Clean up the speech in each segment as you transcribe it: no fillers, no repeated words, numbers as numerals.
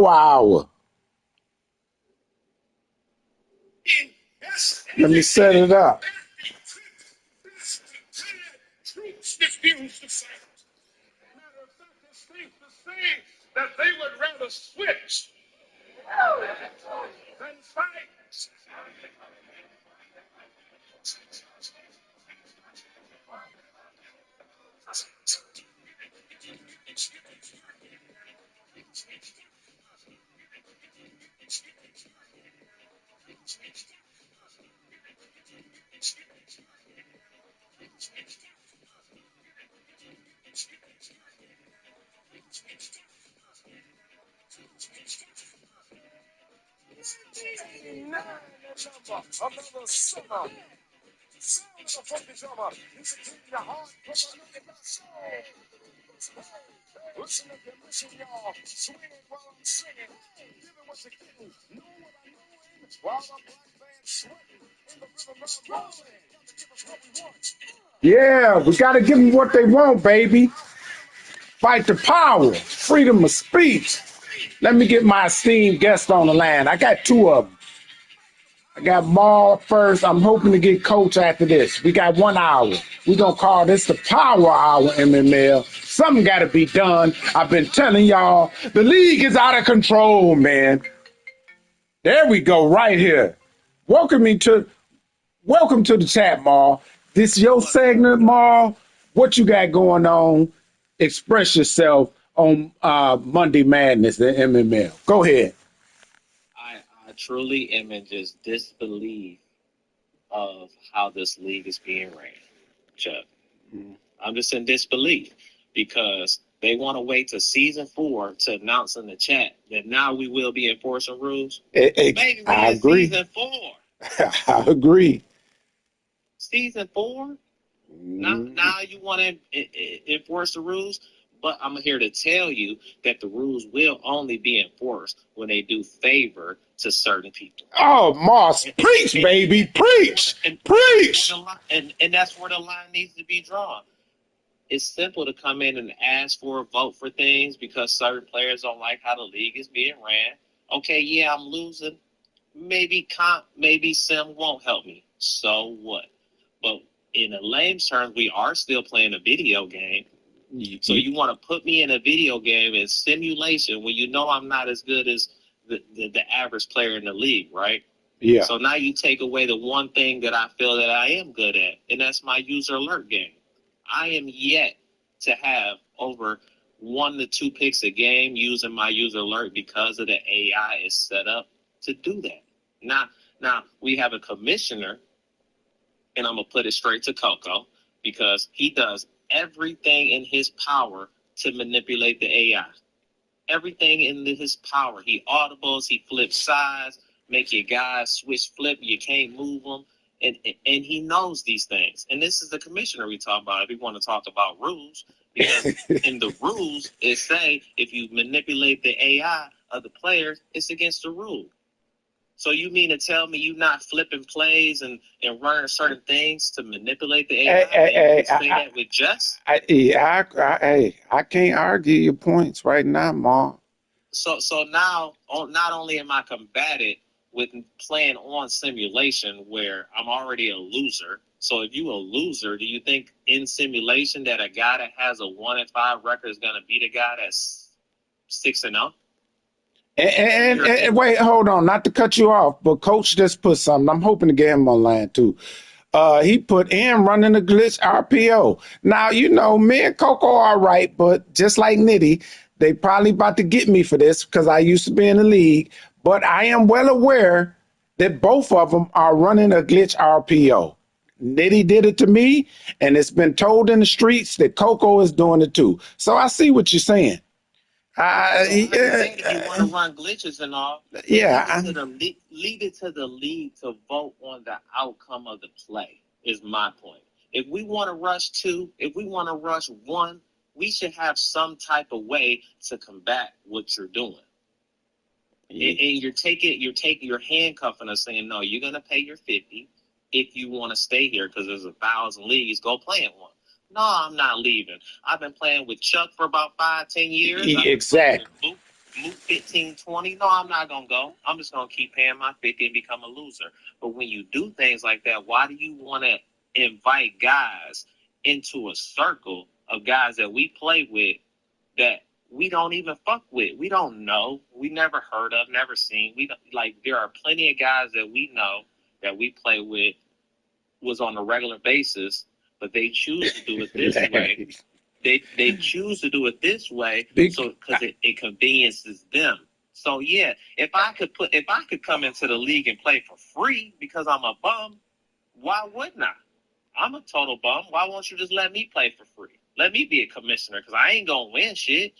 Wow. Let me set it up. Troops refuse to fight. Matter of fact, it's safe to say that they would rather switch than fight. Another summer. Sound of the funky drummer. He's a king, the heart, from the soul. Listen up and listen, y'all. Swing it while I'm singing. Give it what you're getting. Know what I'm knowing. While my black band sweating. In the rhythm I'm rolling. Gotta give us what we want. Yeah, we got to give them what they want, baby. Fight the power, freedom of speech. Let me get my esteemed guest on the line. I got two of them. I got Maul first. I'm hoping to get Coach after this. We got 1 hour. We're going to call this the Power Hour, MML. Something got to be done. I've been telling y'all, the league is out of control, man. There we go, right here. Welcome to the chat, Maul. This your segment, Maul. What you got going on? Express yourself on Monday Madness at MML. Go ahead. I truly am in just disbelief of how this league is being ran, Chuck. I'm just in disbelief because they want to wait to season 4 to announce in the chat that now we will be enforcing rules. Maybe we I in agree. season 4. I agree. Season 4? Now you want to enforce the rules? But I'm here to tell you that the rules will only be enforced when they do favor to certain people. Oh, Moss, preach, baby, preach, preach. And that's where the line needs to be drawn. It's simple to come in and ask for a vote for things because certain players don't like how the league is being ran. Okay, yeah, I'm losing. Maybe Sim won't help me. So what? But in a layman's terms, we are still playing a video game. So you want to put me in a video game in simulation when you know I'm not as good as the average player in the league, right? Yeah. So now you take away the one thing that I feel that I am good at, and that's my user alert game. I am yet to have over 1 to 2 picks a game using my user alert because of the AI is set up to do that. Now we have a commissioner, and I'm going to put it straight to Coco because he does everything in his power to manipulate the AI. Everything in his power. He audibles, he flips sides, make your guys switch flip, you can't move them. And he knows these things. And this is the commissioner we talk about if we want to talk about rules. Because in the rules, it say if you manipulate the AI of the players, it's against the rule. So you mean to tell me you not flipping plays and running certain things to manipulate the AI? Hey, say that with just? I can't argue your points right now, Ma. So now, not only am I combated with playing on simulation where I'm already a loser. So if you a loser, do you think in simulation that a guy that has a 1-5 record is going to beat a guy that's 6-0? And wait, hold on, not to cut you off, but Coach just put something. I'm hoping to get him online too. He put in running the glitch RPO. Now, you know, me and Coco are right, but just like Nitty, they probably about to get me for this because I used to be in the league. But I am well aware that both of them are running a glitch RPO. Nitty did it to me, and it's been told in the streets that Coco is doing it too. So I see what you're saying. If you want to run glitches and all, yeah, leave it to the league to vote on the outcome of the play. Is my point. If we want to rush 2, if we want to rush 1, we should have some type of way to combat what you're doing. And you're handcuffing us, saying no, you're gonna pay your 50 if you want to stay here because there's 1,000 leagues. Go play in one. No, I'm not leaving. I've been playing with Chuck for about 5-10 years. Exactly. move 15, 20. No, I'm not going to go. I'm just going to keep paying my 50 and become a loser. But when you do things like that, why do you want to invite guys into a circle of guys that we play with that we don't even fuck with? We don't know. We never heard of, never seen. We don't, like, there are plenty of guys that we know that we play with was on a regular basis, but they choose to do it this way. They choose to do it this way so because it conveniences them. So yeah, if I could come into the league and play for free because I'm a bum, why wouldn't I? I'm a total bum. Why won't you just let me play for free? Let me be a commissioner because I ain't gonna win shit.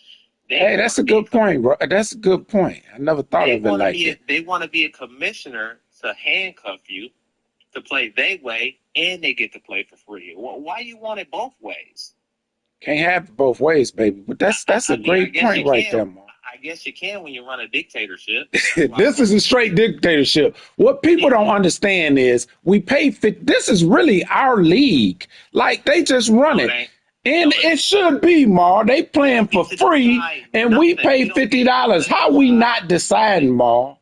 Hey, that's a good point, bro. That's a good point. I never thought of it like that. They want to be a commissioner to handcuff you to play their way, and they get to play for free. Why you want it both ways? Can't have it both ways, baby. But that's a great point right there, Mark. I guess you can when you run a dictatorship. This is a straight dictatorship. What people don't understand is we pay this is really our league. Like, they just run it. And it should be, Mar. They playing for free, and we pay $50. How we not deciding, Mar?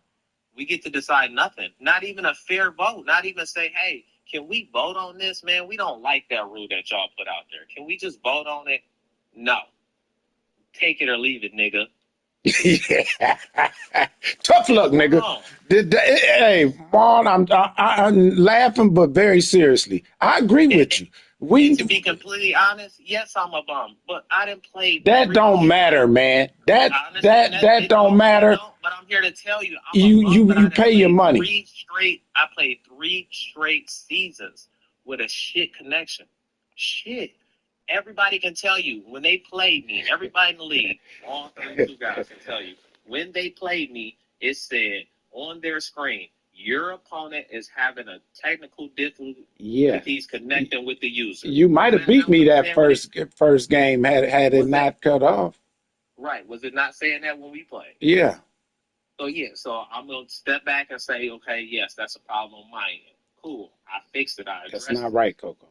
We get to decide nothing. Not even a fair vote. Not even say, hey, can we vote on this, man? We don't like that rule that y'all put out there. Can we just vote on it? No. Take it or leave it, nigga. Tough luck, nigga. Hey, Marlon, I'm laughing, but very seriously. I agree with you. To be completely honest, yes, I'm a bum, but I didn't play. That don't matter, man. That don't matter. But I'm here to tell you, you pay your money. I played 3 straight seasons with a shit connection. Shit. Everybody can tell you when they played me. Everybody in the league, all 32 guys can tell you when they played me. It said on their screen, your opponent is having a technical difficulty. Yeah, he's connecting with the user. You might have beat me that first game had it not cut off. Right? Was it not saying that when we played? Yeah. So I'm gonna step back and say, okay, yes, that's a problem on my end. Cool, I fixed it. That's not right, Coco.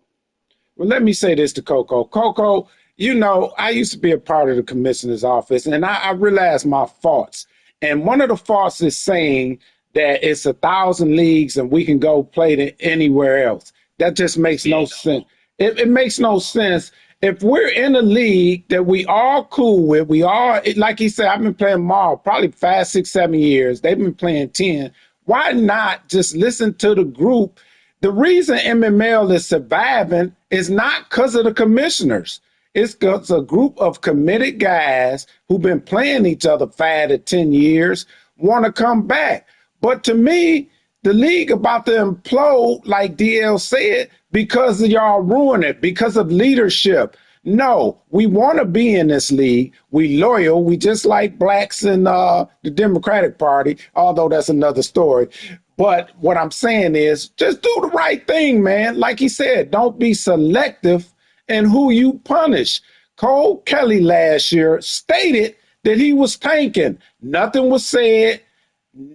Well, let me say this to Coco. Coco, you know, I used to be a part of the commissioner's office, and I realized my faults. And one of the faults is saying that it's 1,000 leagues and we can go play anywhere else. That just makes no sense. It makes no sense. If we're in a league that we all cool with, we all, like he said, I've been playing Marl probably 5, 6, 7 years. They've been playing 10. Why not just listen to the group? The reason MML is surviving is not because of the commissioners. It's because a group of committed guys who've been playing each other 5 to 10 years want to come back. But to me, the league about to implode, like DL said, because of y'all ruin it, because of leadership. No, we want to be in this league. We loyal. We just like blacks in the Democratic Party, although that's another story. But what I'm saying is just do the right thing, man. Like he said, don't be selective in who you punish. Cole Kelly last year stated that he was tanking. Nothing was said,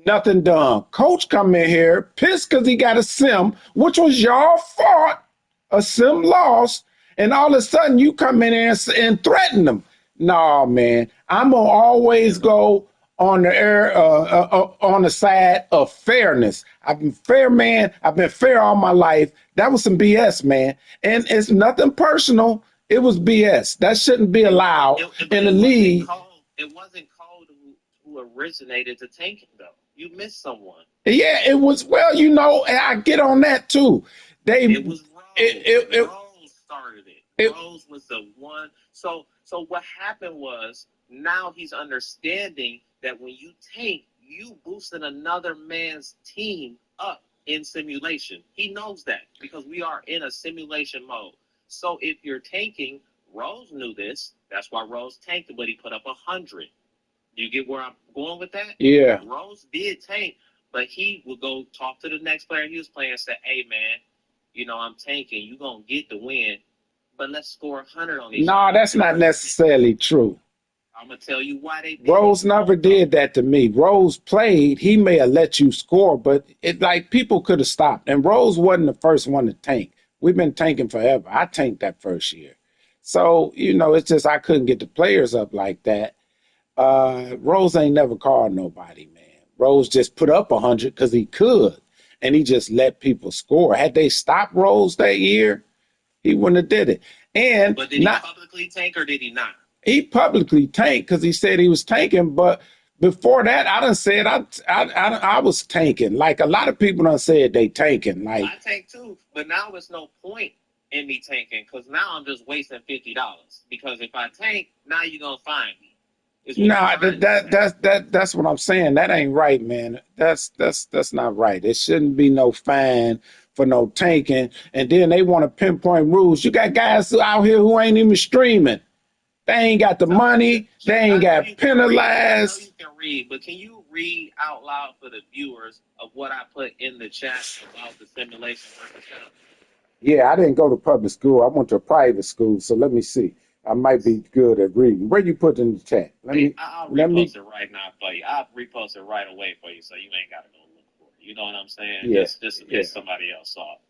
nothing done. Coach come in here pissed because he got a sim, which was y'all fault. A sim lost, and all of a sudden you come in there and threaten them. No, man, I'm going to always go on the air, on the side of fairness. I've been fair, man. I've been fair all my life. That was some BS, man. And it's nothing personal. It was BS. That shouldn't be allowed in the league. It wasn't Cole who originated the tanking, though. You missed someone. Yeah, it was. Well, you know, I get on that too. It was Rose. Rose started it. Rose was the one. So what happened was now he's understanding that when you tank, you boosted another man's team up in simulation. He knows that because we are in a simulation mode. So if you're tanking, Rose knew this. That's why Rose tanked, but he put up 100. You get where I'm going with that? Yeah. Rose did tank, but he would go talk to the next player he was playing and say, hey, man, you know, I'm tanking. You're going to get the win, but let's score 100 on these. No, that's not necessarily true. I'm going to tell you why they did. Rose never did that to me. Rose played. He may have let you score, but it like people could have stopped. And Rose wasn't the first one to tank. We've been tanking forever. I tanked that first year. So, you know, it's just I couldn't get the players up like that. Rose ain't never called nobody, man. Rose just put up 100 because he could, and he just let people score. Had they stopped Rose that year, he wouldn't have did it. And But did he publicly tank or did he not? He publicly tanked because he said he was tanking, but before that, I done said I was tanking. Like a lot of people done said they tanking. Like I tank too, but now it's no point in me tanking because now I'm just wasting $50. Because if I tank, now you're gonna find me. nah, that's what I'm saying. That ain't right, man. That's not right. It shouldn't be no fine for no tanking. And then they want to pinpoint rules. You got guys out here who ain't even streaming. They ain't got the money. They ain't got penalized. I know you can read, but can you read out loud for the viewers of what I put in the chat about the simulation versus setup? Yeah, I didn't go to public school. I went to a private school, so let me see. I might be good at reading. Where you put in the chat? I'll repost it right now for you. I'll repost it right away for you, so you ain't got to go look for it. You know what I'm saying? Yeah. Just in case somebody else saw it.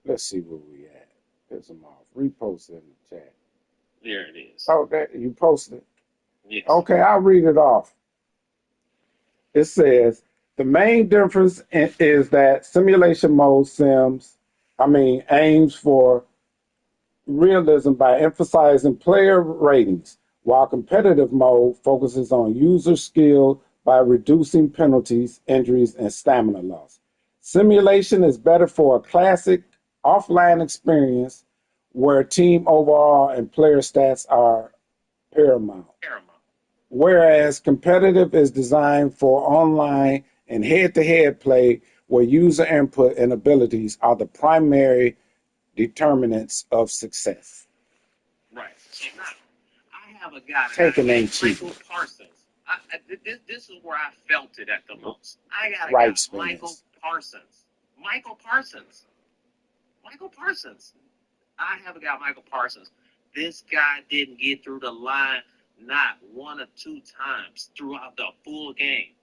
Let's see where we at. Piss them off. Repost it in the chat. There it is. Oh, you posted it? Yes. Okay, I'll read it off. It says, the main difference is that simulation mode aims for realism by emphasizing player ratings, while competitive mode focuses on user skill by reducing penalties, injuries, and stamina loss. Simulation is better for a classic offline experience where team overall and player stats are paramount. Whereas competitive is designed for online and head-to-head play where user input and abilities are the primary determinants of success. Right. So now, I have a guy Taking ain't cheap. Michael Parsons. This is where I felt it at the most. I got a Right, guy, Michael Parsons. Michael Parsons. I have a guy, Michael Parsons. This guy didn't get through the line not one or two times throughout the full game.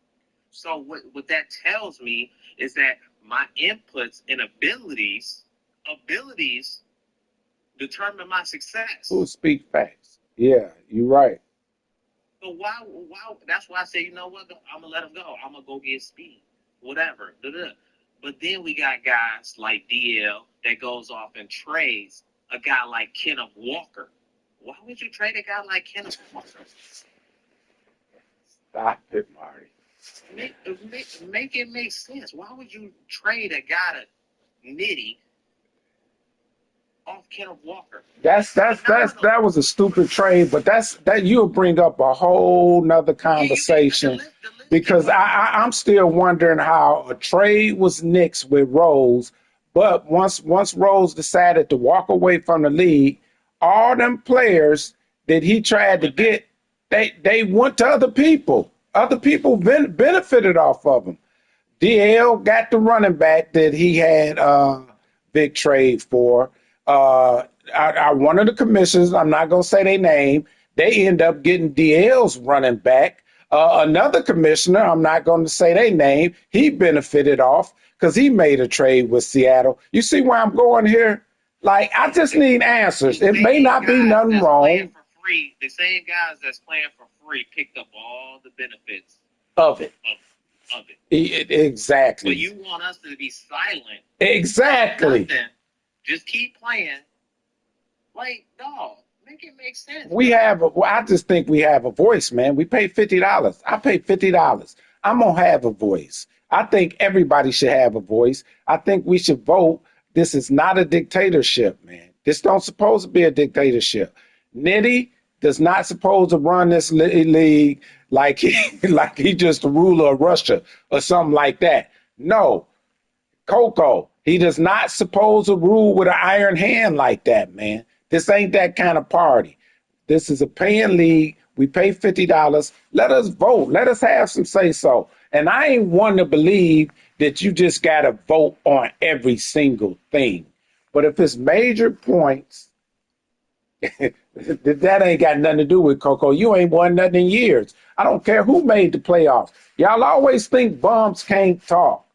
So what that tells me is that my inputs and abilities determine my success. Who speak facts? Yeah, you're right. So why? That's why I say, you know what? I'm gonna let him go. I'm gonna go get speed, whatever. But then we got guys like DL that goes off and trades a guy like Kenneth Walker. Why would you trade a guy like Kenneth Walker? Stop it, Marty. Make it make sense. Why would you trade a guy to Nitty off Kenneth Walker? That was a stupid trade, but that you'll bring up a whole nother conversation because I'm still wondering how a trade was nixed with Rose, but once Rose decided to walk away from the league, all them players that he tried to get, they went to other people. Other people benefited off of them. DL got the running back that he had big trade for. One of the commissioners, I'm not going to say their name, they end up getting DL's running back. Another commissioner, I'm not going to say their name, he benefited off because he made a trade with Seattle. You see where I'm going here? Like, I just need answers. It may not be nothing wrong. The same guys that's playing for free picked up all the benefits of it. Exactly. But you want us to be silent. Exactly. Just keep playing. Like, dog, make it make sense. I just think we have a voice, man. We pay $50. I pay $50. I'm going to have a voice. I think everybody should have a voice. I think we should vote. This is not a dictatorship, man. This don't supposed to be a dictatorship. Nitty does not supposed to run this league like he just the ruler of Russia or something like that. No. Coco, he does not supposed to rule with an iron hand like that, man. This ain't that kind of party. This is a paying league. We pay $50. Let us vote. Let us have some say-so. And I ain't one to believe that you just got to vote on every single thing. But if it's major points, that ain't got nothing to do with Coco. You ain't won nothing in years. I don't care who made the playoffs. Y'all always think bums can't talk.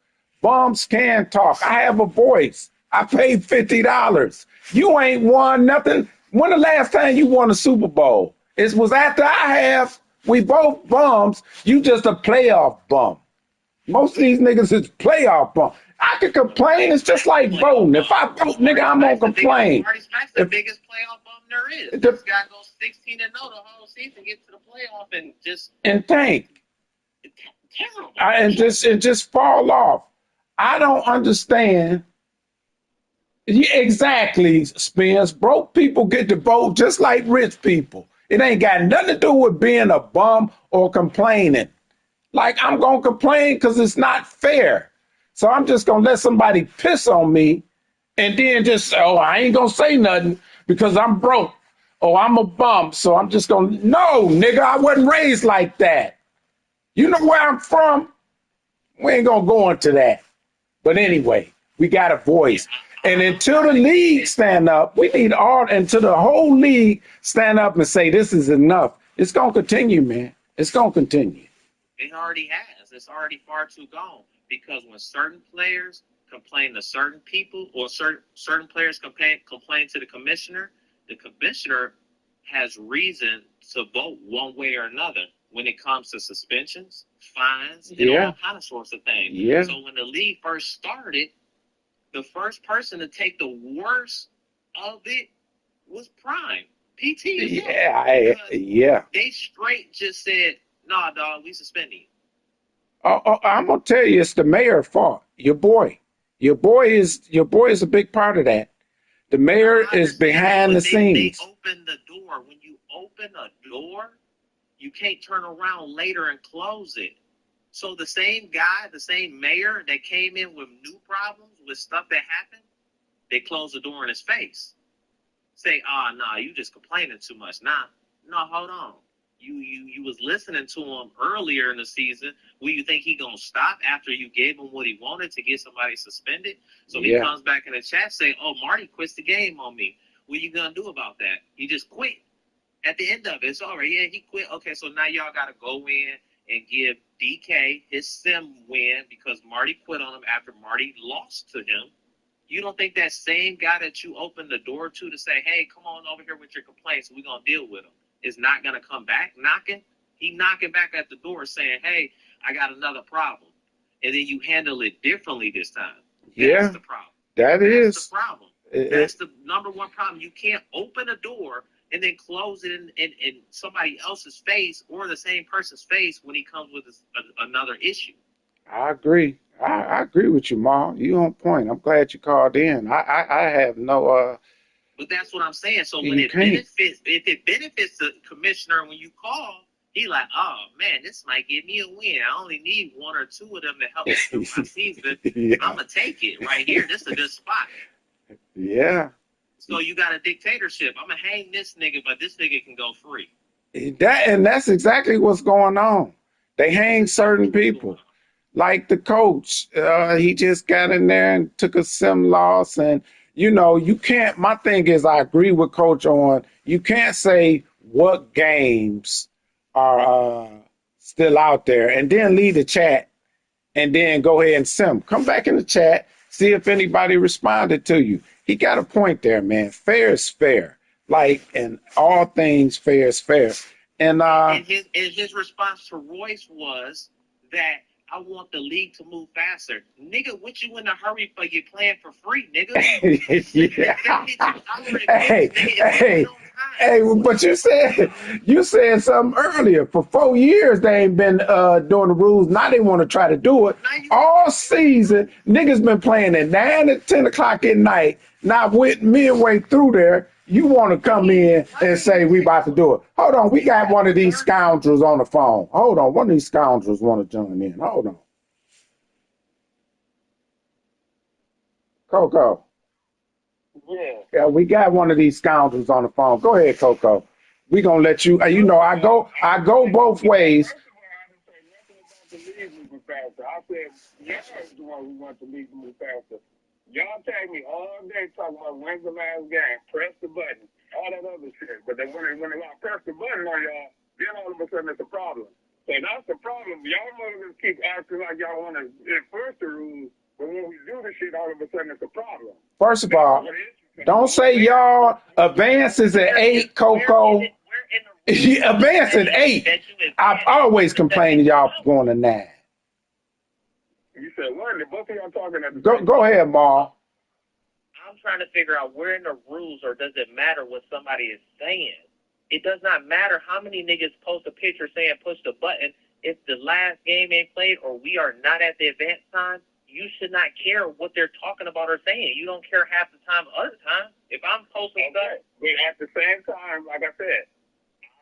Bums can talk. I have a voice. I paid $50. You ain't won nothing. When the last time you won a Super Bowl? It was after I have. We both bums. You just a playoff bum. Most of these niggas is playoff bum. I can complain. It's just like voting. If I vote, nigga, I'm gonna complain. Marty Smack's the biggest playoff bum there is. The- This guy goes 16-0 the whole season, get to the playoff, and just and tank. terrible. And just fall off. I don't understand. Yeah, exactly, Spence. Broke people get to vote just like rich people. It ain't got nothing to do with being a bum or complaining. Like, I'm going to complain because it's not fair. So I'm just going to let somebody piss on me and then just, oh, I ain't going to say nothing because I'm broke. Oh, I'm a bum. So I'm just going to, no, nigga, I wasn't raised like that. You know where I'm from? We ain't going to go into that. But anyway, we got a voice. And until the league stand up, we need until the whole league stand up and say this is enough. It's going to continue, man. It's going to continue. It already has. It's already far too gone. Because when certain players complain to certain people or certain players complain to the commissioner has reason to vote one way or another when it comes to suspensions, fines, and all kind of sorts of things. Yeah. So when the league first started, the first person to take the worst of it was Prime. PT. Yeah. They straight just said, nah, dog, we suspending you. I'm gonna tell you, it's the mayor's fault. Your boy is a big part of that. The mayor is behind the scenes. They open the door. When you open a door, you can't turn around later and close it. So the same guy, the same mayor that came in with new problems, with stuff that happened, they close the door in his face. Say, nah, you just complaining too much. Nah, no, hold on. You was listening to him earlier in the season. Will you think he gonna stop after you gave him what he wanted to get somebody suspended? So he comes back in the chat saying, "Oh, Marty quits the game on me. What you gonna do about that? He just quit." At the end of it, it's all right. Yeah, he quit. Okay, so now y'all gotta go in and give DK his sim win because Marty quit on him after Marty lost to him. You don't think that same guy that you opened the door to say, "Hey, come on over here with your complaints, we're gonna deal with him," is not going to come back knocking? He knocking back at the door saying, "Hey, I got another problem." And then you handle it differently this time. That's the problem. That's the problem. That's the number one problem. You can't open a door and then close it in somebody else's face or the same person's face when he comes with another issue. I agree. I agree with you, Ma. You on point. I'm glad you called in. I have no But that's what I'm saying. So when if it benefits the commissioner when you call, he like, oh man, this might give me a win. I only need one or two of them to help me through my season. I'm gonna take it right here. This is a good spot. Yeah. So you got a dictatorship. I'm gonna hang this nigga, but this nigga can go free. That's exactly what's going on. They hang certain people. Like the coach, he just got in there and took a sim loss, and you can't. My thing is, I agree with Coach on. You can't say what games are still out there, and then leave the chat, and then go ahead and sim. Come back in the chat, see if anybody responded to you. He got a point there, man. Fair is fair. Like in all things, fair is fair. And his response to Royce was that, I want the league to move faster. Nigga, what you in a hurry for? You playing for free, nigga. Hey, but you said something earlier. For 4 years, they ain't been doing the rules. Now they want to try to do it. All season, niggas been playing at 9 to 10 o'clock at night. Now, with midway through there, you want to come in and say we about to do it. Hold on, we got one of these scoundrels on the phone. Hold on, one of these scoundrels want to join in. Hold on. Coco. Yeah, we got one of these scoundrels on the phone. Go ahead, Coco. We gonna let you. I go both ways. I said, y'all is the one who wants the league to move faster. Y'all tag me all day talking about when's the last game, press the button, all that other shit. But then when they want to press the button on y'all, then all of a sudden it's a problem. So that's the problem. Y'all motherfuckers keep acting like y'all want to enforce the rules, but when we do the shit, all of a sudden it's a problem. First of all, don't say y'all advances at 8, Coco. We're in the Advance at 8. I've always complained to y'all for going to 9. You said what? Both of y'all talking at the same Go ahead, Maul. I'm trying to figure out where in the rules, or does it matter what somebody is saying? It does not matter how many niggas post a picture saying push the button. If the last game ain't played or we are not at the advance time, you should not care what they're talking about or saying. You don't care half the time, other time. If I'm posting stuff. But at the same time, like I said,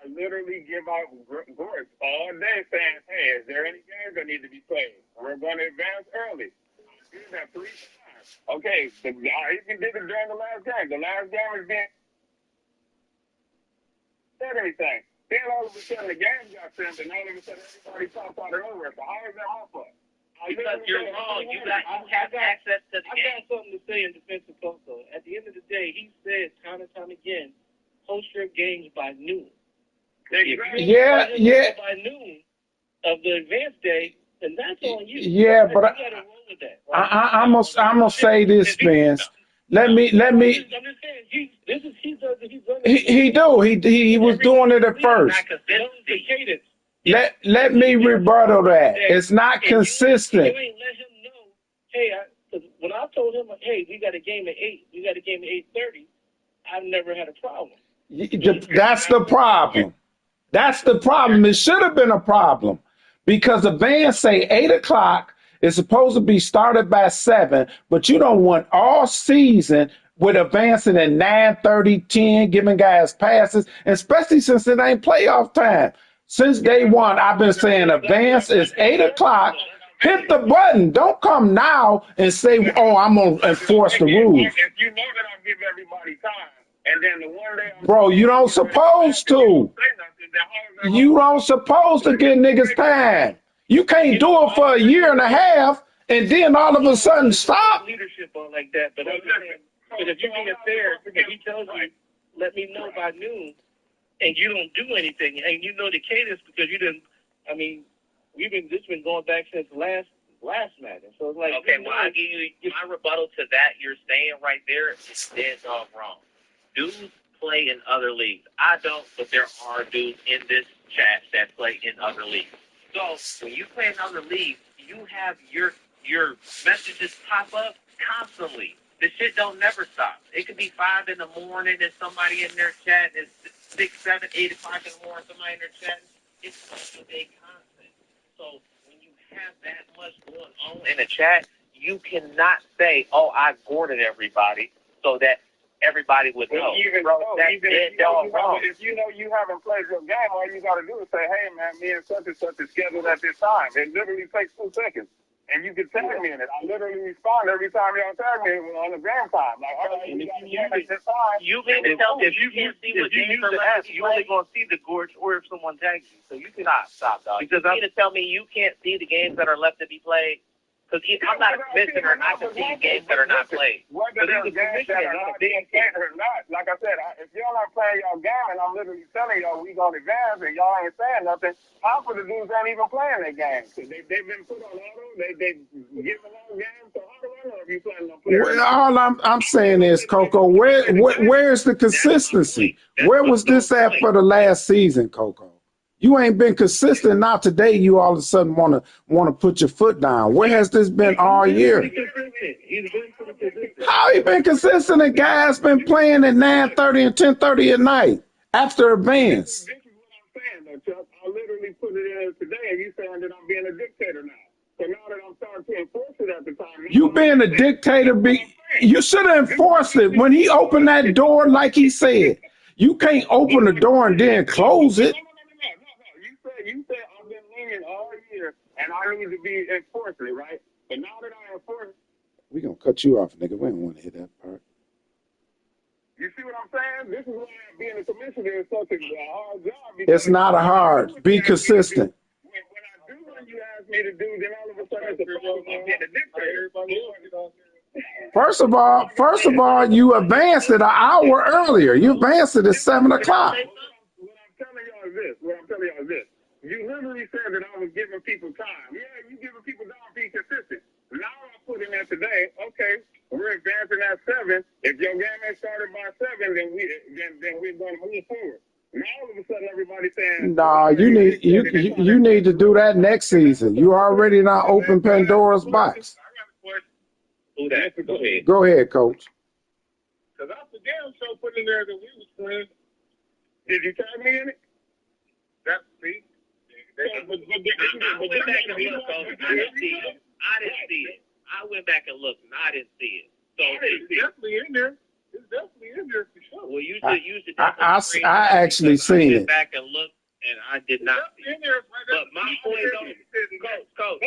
I literally give out gorge all day saying, hey, is there any games that need to be played? We're going to advance early. I did that 3 times. Okay, I even did it during the last game. The last game was being said anything. Then all of a sudden the game got sent, and all of a sudden everybody talks out it over. So how is that my fault? Because you're wrong. You have access to the game. I got something to say in defense of Coco. At the end of the day, he said time and time again, post your games by noon. Yeah. By noon of the advance day, then that's on you. Yeah, but you gotta roll with that. Right? I'm gonna say this, Spence. Let me. I'm just saying, he's done He was doing it at first. Let me rebuttal that. It's not consistent. You ain't let him know. Hey, when I told him, hey, we got a game at 8, we got a game at 8:30, I've never had a problem. That's the problem. That's the problem. It should have been a problem because the band say 8 o'clock is supposed to be started by 7, but you don't want all season with advancing at 9:30, 10, giving guys passes, especially since it ain't playoff time. Since day one, I've been saying advance is 8 o'clock. Hit the button. Don't come now and say, oh, I'm going to enforce the rules. If you know that I give everybody time, and then the one day... Bro, you don't supposed to. You don't supposed to give niggas time. You can't do it for a year and a half, and then all of a sudden stop. Leadership on like that, but I'm saying, if you're being fair, if he tells you, let me know by noon, and you don't do anything, and you know the cadence because you didn't. I mean, this been going back since last Madden. So it's like, okay, well, I'll give you my rebuttal to that. You're saying right there is dead dog wrong. Dudes play in other leagues. I don't, but there are dudes in this chat that play in other leagues. So when you play in other leagues, you have your messages pop up constantly. The shit don't never stop. It could be 5 in the morning and somebody in their chat. It's 6, 7, 8 o'clock in the morning, somebody in their chat. It's all day constant. So when you have that much going on in the chat, you cannot say, oh, I boarded everybody so that everybody would know. That's dead dog wrong. If you know you haven't played your game, all you got to do is say, hey, man, me and such is scheduled at this time. It literally takes 2 seconds. And you can tag me in it. I literally respond every time y'all tag me on the game time. Like, all right, you mean to tell me if you can't see what games are left, you only going to see the gorge or if someone tags you. So you cannot stop, dog. Because you mean to tell me you can't see the games that are left to be played? Because I'm not a commissioner, and I can see games that are not played. Whether they're games that are not being played or not, like I said, if y'all not playing y'all game and I'm literally telling y'all we going to advance and y'all ain't saying nothing, half of the dudes ain't even playing their games. They've been put on auto, they giving out games, so how do I know if you playing no players? All I'm saying is, Coco, where's the consistency? Where was this at for the last season, Coco? You ain't been consistent. Now today you all of a sudden want to put your foot down. Where has this been all year? How he been consistent? The guy's been playing at 9:30 and 10:30 at night after advance. This is what I'm saying, though, Chuck. I literally put it in today, and you saying that I'm being a dictator now. So now that I'm starting to enforce it at the time, you being a dictator, you should have enforced it when he opened that door, like he said. You can't open the door and then close it. You said I've been lenient all year, and I need to be enforcing it, right? But now that I enforce it, we gonna cut you off, nigga. We don't want to hear that part. You see what I'm saying? This is why being a commissioner is such a hard job. It's not a hard. Be consistent. When I do what you ask me to do, then all of a sudden it's a problem. I'm being a dictator. First of all, you advanced it an hour earlier. You advanced it at 7 o'clock. What I'm telling y'all is this. You literally said that I was giving people time. Yeah, you giving people time to be consistent. Now I put in there today, okay, we're advancing at 7. If your game ain't started by 7, then we're going to move forward. Now all of a sudden telling everybody saying, Nah, you need to do that next season. You already not open Pandora's box. I got a question. Who that? Go ahead. Go ahead, Coach. Because I the damn show put in there that we was friends. Did you tag me in it? That's me. I went back and looked, Coach. I didn't see it. I went back and looked, and I didn't see it. So it's definitely in there. It's definitely in there for sure. Well, you should. I actually seen it. I went back and looked, and I did not see it. But my point is, Coach,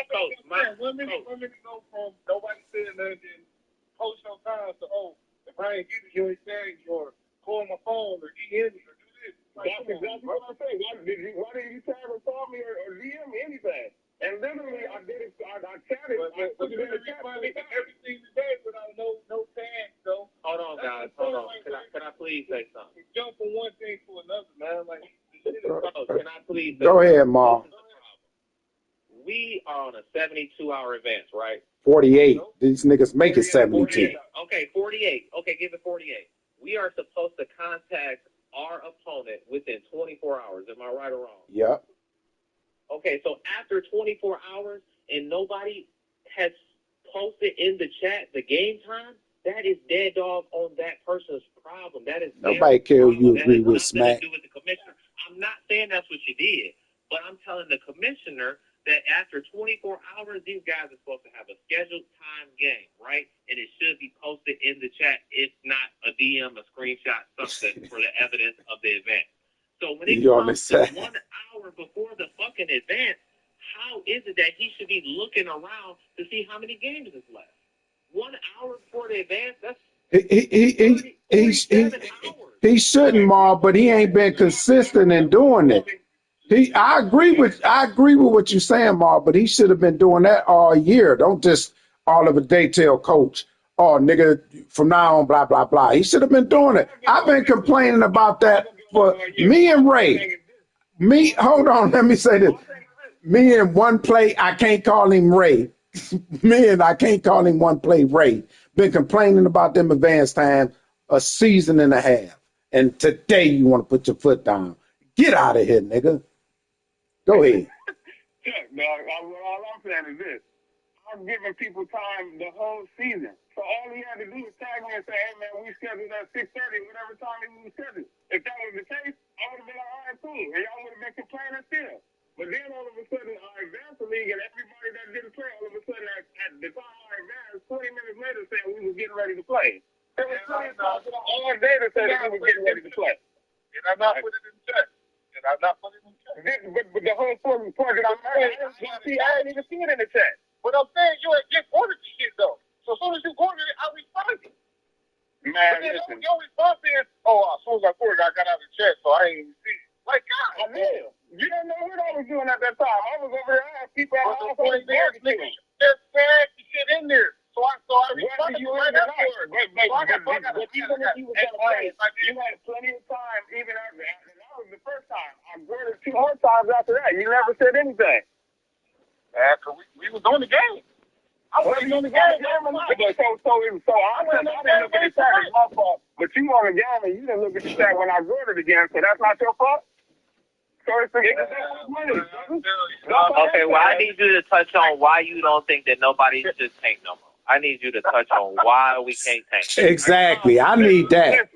women go from nobody saying nothing, post on time to if I ain't getting you anything or call my phone or DM me or do this. That's exactly what I'm saying. Why did you try to call me or DM me anything? And literally, I did it. I chatted. I put it in the chat. Everything today without no tags, though. Hold on, guys. Hold on. Can I please say something? Jump from one thing to another, man. Like, can I please? Go ahead, Ma. We are on a 72-hour advance, right? 48. These niggas make it 72. Okay, 48. Okay, give it 48. We are supposed to contact our opponent within 24 hours. Am I right or wrong? Yep. Okay, so after 24 hours and nobody has posted in the chat the game time, that is dead dog on that person's problem. That is nobody care who you agree with, Smack. To do with the commissioner. I'm not saying that's what you did, but I'm telling the commissioner that after 24 hours, these guys are supposed to have a scheduled time game, right? And it should be posted in the chat, if not a DM, a screenshot, something for the evidence of the event. So when it comes to 1 hour before the fucking event, how is it that he should be looking around to see how many games is left? 1 hour before the event, that's 37 hours. He shouldn't, Ma, but he ain't been consistent in doing it. I agree with what you're saying, Ma, but he should have been doing that all year. Don't just all of a day tell coach, oh, nigga, from now on, blah, blah, blah. He should have been doing it. I've been complaining about that for me and Ray. Hold on, let me say this. Me and one play, I can't call him Ray. I can't call him one play Ray. Been complaining about them advance time a season and a half. And today you want to put your foot down. Get out of here, nigga. Go ahead. No, all I'm saying is this. I'm giving people time the whole season. So all he had to do was tag me and say, hey, man, we scheduled at 6:30, whatever time we scheduled. If that was the case, I would have been like, all right, cool. And y'all would have been complaining still. But then all of a sudden, I advanced the league, and everybody that didn't play, all of a sudden, at the time I advanced, 20 minutes later, saying we was getting ready to play. There was plenty of times all day that said we were getting ready to play. And I'm not putting it in check. But the whole point that I'm saying, I didn't even see it in the chat. But I'm saying you ain't just ordered the shit, though. So as soon as you ordered it, I responded. Man, but then your response is, as soon as I ordered it, I got out of the chat, so I ain't even see it. Like, God, man. You don't know what I was doing at that time. I was over there asking people at the house. Just tag the shit in there. So I responded to right afterwards. But even if you was going to play, you had plenty of time, even after that. And that was the first time. I ordered 2 more times after that. You never said anything. Because we was on the game. I wasn't on the game. So I didn't look at the chat. It's my fault. But you on the game and you didn't look at the chat when I ordered again. So that's not your fault? Okay, well, I need you to touch on why you don't think that nobody should tank no more. I need you to touch on why we can't tank. Exactly. I need that.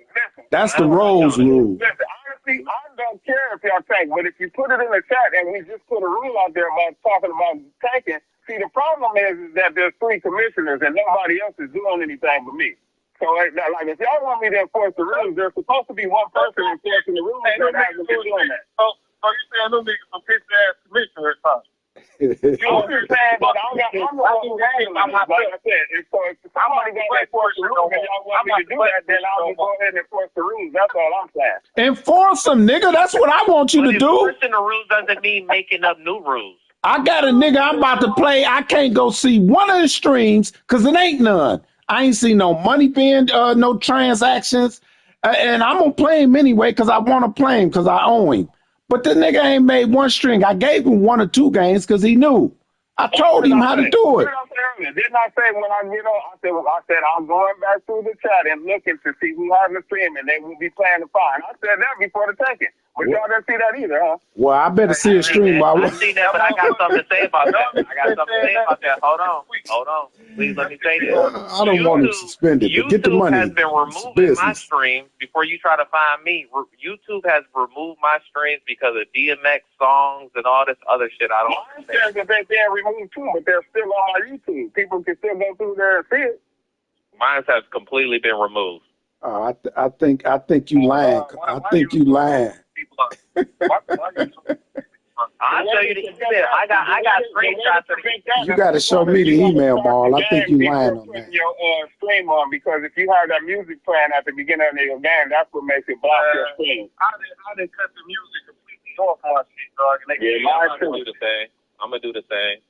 That's the Rose rule. Listen, honestly, I don't care if y'all tank, but if you put it in the chat and we just put a rule out there about talking about tanking, see, the problem is that there's 3 commissioners and nobody else is doing anything but me. So, like, if y'all want me to enforce the rules, there's supposed to be one person enforcing the rules. They're not going to be doing that. So you saying them niggas some bitch-ass commissioners, huh? I'm just saying, but I'm not like I said, if somebody got to enforce the rules and y'all want me to do that, then I'll just go ahead and enforce the rules. That's all I'm saying. Enforce them, nigga. That's what I want you to do. Enforcing the rules doesn't mean making up new rules. I got a nigga I'm about to play. I can't go see one of the streams because it ain't none. I ain't see no money being, no transactions. And I'm going to play him anyway because I want to play him because I own him. But the nigga ain't made one string. I gave him 1 or 2 games because he knew. I told him how to do it. Didn't I say when I get on, I said I'm going back through the chat and looking to see who has the stream and they will be playing the fine. I said that before the taking. But y'all didn't see that either, huh? Well, I better see a stream. I seen that, but I got something to say about that. Hold on. Please let me say this. I don't want him suspended, but get the money. YouTube has been removing my streams before you try to find me. YouTube has removed my streams because of DMX songs and all this other shit. I don't understand. That they're removed too, but they're still on our YouTube. People can still go through there and see it. Mine has completely been removed. I think you lying. I think you lying. I'll show you the email. I got screenshots of it. You got to show me the email, Maul. I think you lying on that. Your stream on, because if you have that music playing at the beginning of your game, that's what makes it block your stream. I didn't cut the music completely off my shit, dog. I'm gonna do the same.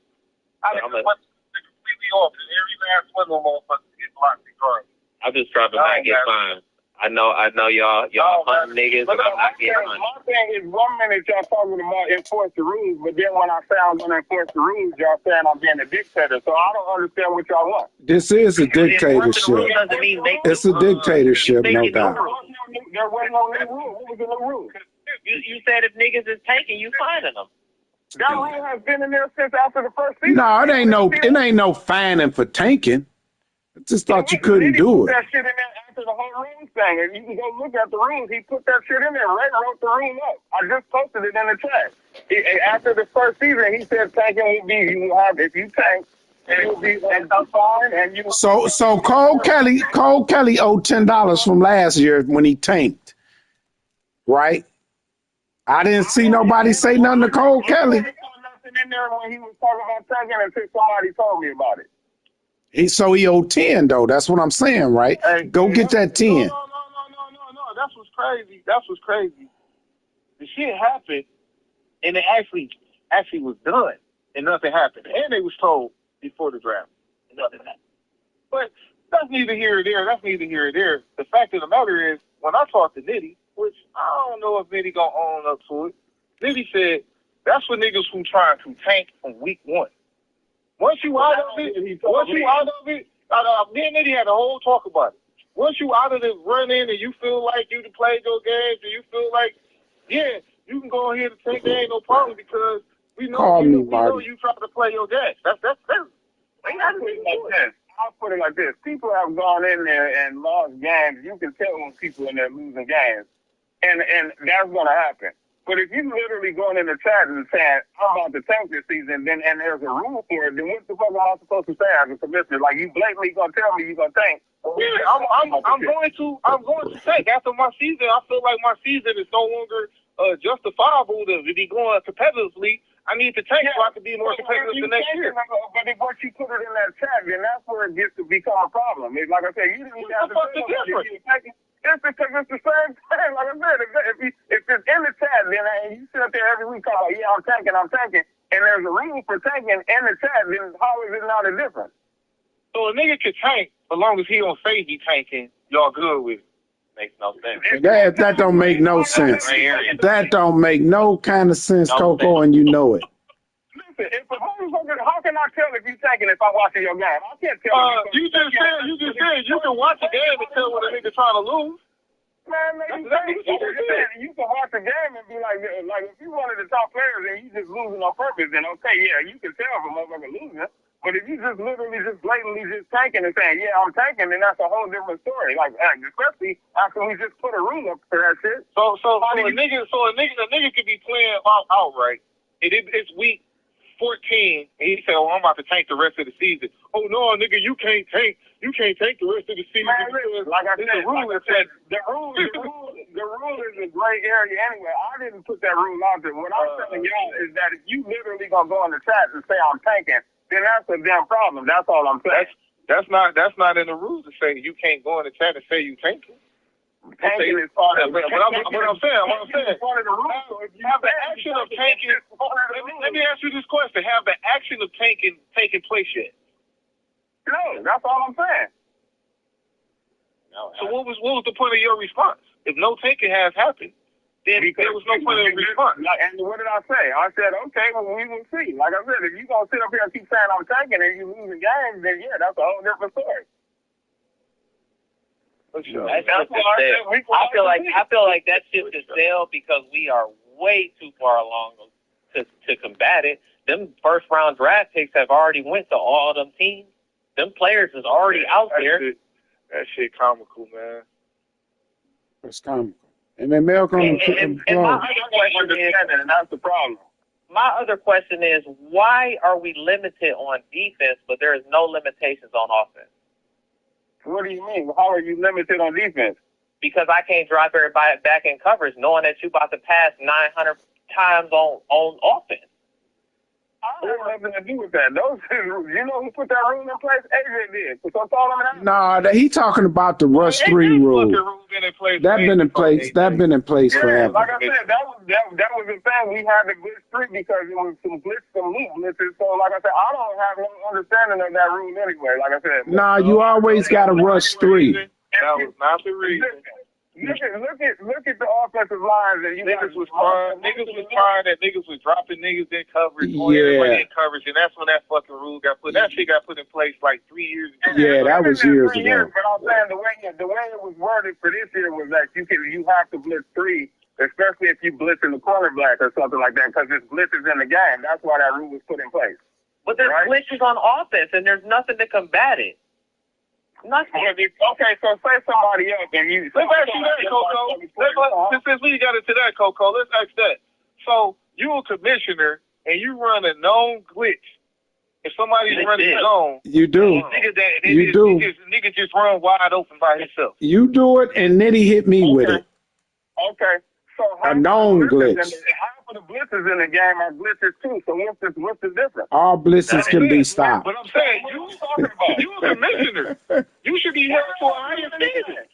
I didn't cut the music completely off, and every last one of them motherfuckers get blocked regardless. I'm just trying to not get fined. I know y'all hunting niggas, and I'm not getting hunted. My thing is, 1 minute y'all talking about enforce the rules, but then when I say I'm going to enforce the rules, y'all saying I'm being a dictator. So I don't understand what y'all want. This is a dictatorship. It's a dictatorship, no doubt. There was no new rule. What was the new rule? You said if niggas is tanking, you finding them. That rule has been in there since after the first season. No, it ain't no fining for tanking. I just thought you couldn't do it. That shit in there after the whole rules thing, and you can go look at the rules. He put that shit in there. Ray wrote the rule up. I just posted it in the chat. After the first season, he said tanking would be if you tank, it will be fine. And you. So Cole Kelly owed $10 from last year when he tanked, right? I didn't see nobody say nothing to Cole Kelly. He saw nothing in there when he was talking about tanking until somebody told me about it. So he owed 10 though. That's what I'm saying, right? Hey, Go get that 10. No. That's what's crazy. The shit happened, and it actually was done, and nothing happened. And they was told before the draft, and nothing happened. But that's neither here or there. The fact of the matter is, when I talked to Nitty, which I don't know if Nitty gonna own up to it, Nitty said that's for niggas who trying to tank from week one. Once you out of it, me and Nitty had a whole talk about it. Once you out of the run-in and you feel like you played your games and you feel like, yeah, you can go ahead and take there, ain't no problem, because we know you try to play your games. That's I'll put it like this. People have gone in there and lost games. You can tell when people in there losing games. And that's going to happen. But if you literally going in the chat and saying, I'm about to tank this season, and there's a rule for it, then what the fuck am I supposed to say as a commissioner? Like, you blatantly going to tell me you're going to tank. Yeah, I'm going to tank. After my season, I feel like my season is no longer justifiable to be going competitively. I need to tank so I can be more competitive the next year. But if once you put it in that chat, then that's where it gets to become a problem. It's like I said, you didn't even have to say it. It's because it's the same thing. Like I said, if it's in the chat, then you sit up there every week talking about, yeah, I'm tanking, and there's a rule for tanking in the chat, then how is it not a difference? So a nigga can tank, as long as he don't say he tanking, y'all good with it. Makes no sense. That don't make no sense. That don't make no kind of sense, Coco, and you know it. Listen, if a motherfucker, how can I tell if you tanking if I'm watching your game? I can't tell. You just said you can watch a game and tell when a nigga trying to lose. Man, you can watch a game and be like if you one of the top players and you just losing on purpose, then okay, yeah, you can tell if a motherfucker losing. But if you just literally just blatantly just tanking and saying, yeah, I'm tanking, then that's a whole different story. Like, especially after we just put a rule up for that shit. So a nigga could be playing outright. It's week 14, and he said, "Oh, I'm about to tank the rest of the season." Oh no, nigga, you can't tank. You can't tank the rest of the season. Man, like I said, the rule is a gray area anyway. I didn't put that rule out there. What I'm telling y'all is that if you literally gonna go in the chat and say I'm tanking, then that's a damn problem. That's all I'm saying. That's not in the rules to say you can't go in the chat and say you tanking. Tanking is part of it. What I'm saying, have the action of tanking. Let me ask you this question: have the action of tanking taken place yet? No, that's all I'm saying. So what was the point of your response? If no tanking has happened, then there was no point of response. And what did I say? I said, okay, well, we will see. Like I said, if you're going to sit up here and keep saying I'm tanking and you losing games, then yeah, that's a whole different story. But For sure. That's just a sale. I feel like that shit's a sale because we are way too far along to combat it. Them first round draft picks have already went to all them teams. Them players is already out there. That shit comical, man. It's comical. And then Malcolm And my other question is, and that's the problem. My other question is, why are we limited on defense, but there is no limitations on offense? What do you mean? How are you limited on defense? Because I can't drive everybody back in coverage knowing that you're about to pass 900 times on offense. I don't have nothing to do with that. You know who put that rule in place? AJ did. So that's all I'm asking. Nah, he talking about the rush 3 rule. That been in place. That been in place forever. Like I said, that was the thing. We had the blitz 3 because it was some loop blitzes. So like I said, I don't have no understanding of that rule anyway. Like I said. Nah, you always got to rush 3. That was not the reason. Look at the offensive lines that you niggas was crying that niggas was dropping niggas in coverage, everybody in coverage, and that's when that fucking rule got put. That shit got put in place like 3 years ago. Yeah, that was years ago. But I'm saying the way it was worded for this year was that you have to blitz 3, especially if you blitz in the cornerback or something like that, because there's blitzes in the game. That's why that rule was put in place. But there's blitzes on offense, and there's nothing to combat it. Nothing. Okay, so say somebody else and you. Let's ask you that, Coco. Since we got into that, Coco, let's ask that. So you a commissioner and you run a known glitch. If somebody's running zone, you do. Nigga just run wide open by himself. You do it, and Nitty hit me with it. Okay, so a known glitch. Half of the blitzes in the game are blitzes too. So what's the difference? All blitzes can be stopped. But I'm saying, you a commissioner. You should be held to a higher standard.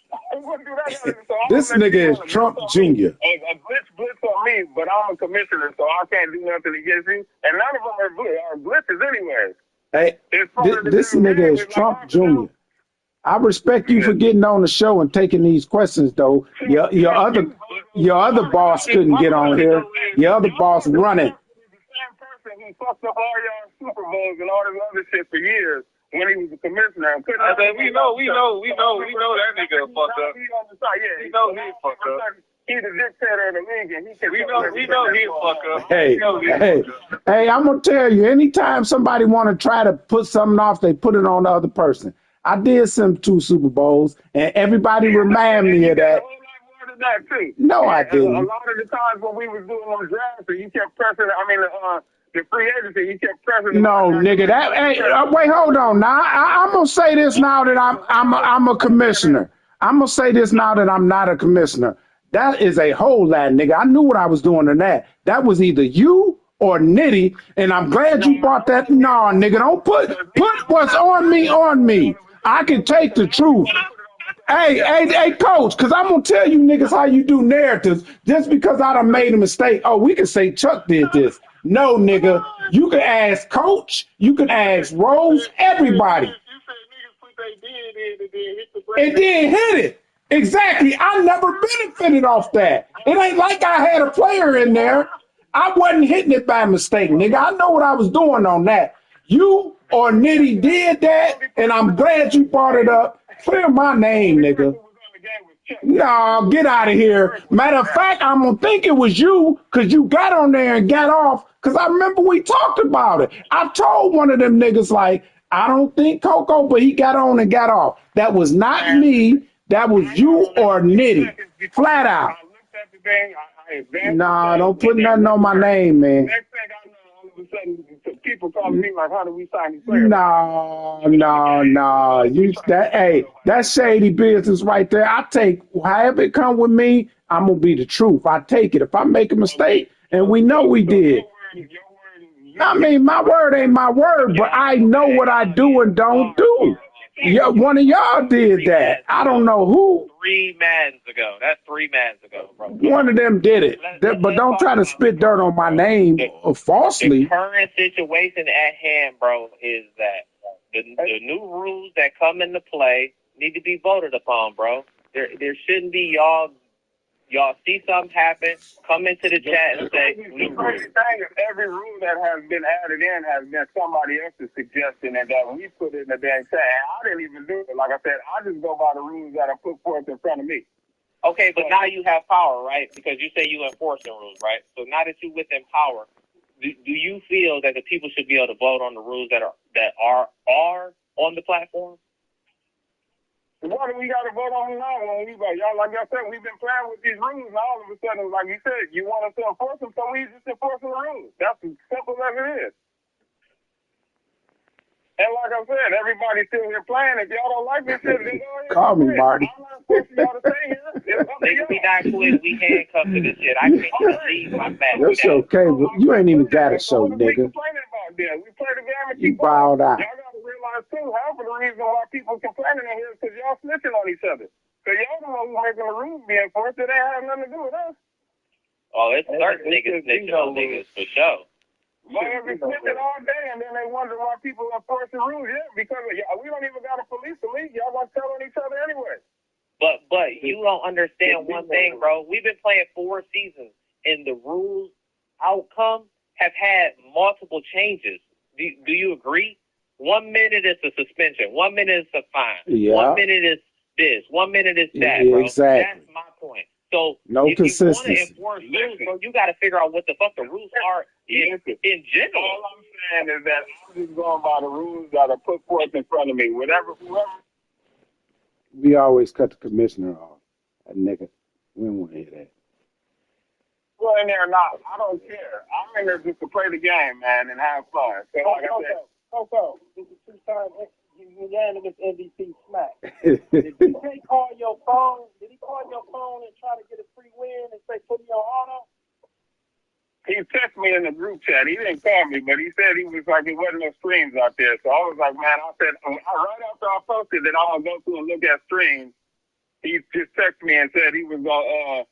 This nigga is Trump Jr. A blitz on me, but I'm a commissioner, so I can't do nothing against you. And none of them are blitzes anyway. Hey, this nigga is Trump Jr. I respect you for getting on the show and taking these questions, though. Your other boss couldn't get on here. Your other boss running. The same person who fucked up all y'all Super Bowls and all this other shit for years when he was a commissioner. We know that nigga fucked up. We know he fucked up. He's the dictator of the league, and we know he fucked up. Hey, I'm gonna tell you. Anytime somebody want to try to put something off, they put it on the other person. I did some 2 Super Bowls, and everybody remind me of that. That too. No, I didn't. A lot of the times when we was doing those drafts, you kept pressing. The free agency, you kept pressing. No, nigga. Wait, hold on. Now I'm gonna say this now that I'm a commissioner. I'm gonna say this now that I'm not a commissioner. That is a whole lot, nigga. I knew what I was doing in that. That was either you or Nitty, and I'm glad you brought that. Nah, nigga, don't put what's on me. I can take the truth. Hey, coach, because I'm going to tell you niggas how you do narratives just because I done made a mistake. Oh, we can say Chuck did this. No, nigga. You can ask Coach. You can ask Rose. Everybody. And then hit it. Exactly. I never benefited off that. It ain't like I had a player in there. I wasn't hitting it by mistake, nigga. I know what I was doing on that. You or Nitty did that, and I'm glad you brought it up. Clear my name, nigga. No, get out of here. Matter of fact, I'm going to think it was you because you got on there and got off because I remember we talked about it. I told one of them niggas, like, I don't think Coco, but he got on and got off. That was not me. That was you or Nitty. Flat out. Nah, don't put nothing on my name, man. Next thing I know, all of a sudden, people calling me like, how do we sign these players? No. That's shady business right there. I take however it come with me, I'm gonna be the truth. I take it. If I make a mistake, and we know we did. I mean, my word ain't my word, but I know what I do and don't do. Yeah, one of y'all did that. I don't know who. 3 Maddens ago. That's 3 Maddens ago, bro. One of them did it. But don't try to spit dirt on my name falsely. The current situation at hand, bro, is that the new rules that come into play need to be voted upon, bro. There shouldn't be y'all y'all see something happen, come into the chat and say, the crazy thing is every rule that has been added in has been somebody else's suggestion, and that we put it in the damn chat. And I didn't even do it. Like I said, I just go by the rules that are put forth in front of me. okay, but now you have power, right? Because you say you enforcing rules, right? So now that you within power, do you feel that the people should be able to vote on the rules that are on the platform? Why do we got to vote on it now? When we, y'all, like I said, we've been playing with these rules, and all of a sudden, like you said, you want us to enforce them, so we just enforce the rules. That's as simple as it is. And like I said, everybody's still here playing. If y'all don't like this shit, then go ahead. Call me, Marty. I'm not forcing y'all to stay here. It's up to Nigga, we y'all. not quit. We handcuffed to this shit. I can't even leave my back. That's okay, but you ain't even got a show, What are we nigga. complaining about then? We play the game and You keep going. bowed out. Y'all got to realize, too, half of the reason why people complaining in here is because y'all snitching on each other. Because y'all the ones who's making the rules be enforced. It ain't have nothing to do with us. Oh, it's certain niggas snitching on niggas for sure. Well, we snitching all day, and then they wonder why people enforce the rules. Yeah, because we don't even got a police elite. Y'all gonna tell on each other anyway. But you don't understand one thing, bro. We've been playing 4 seasons, and the rules outcome have had multiple changes. Do you agree? 1 minute it's a suspension. 1 minute it's a fine. Yeah. 1 minute is this. 1 minute is that, Yeah, bro. exactly. That's my point. So No if consistency. you want to enforce rules, bro, you got to figure out what the fuck the rules are in general. All I'm saying is that I'm just going by the rules that are put forth in front of me. Whoever. We always cut the commissioner off. That nigga, we don't want to hear that. Well, in there or not, I don't care. I'm in there just to play the game, man, and have fun. So, like I said, Coco, this is 2-time unanimous MVP smack. Did he call your phone? Did he call your phone and try to get a free win and say put me on auto? he texted me in the group chat. He didn't call me, but he said he was like, it wasn't no streams out there. So I was like, man, I said, right after I posted that I'm going to go through and look at streams, he just texted me and said he was going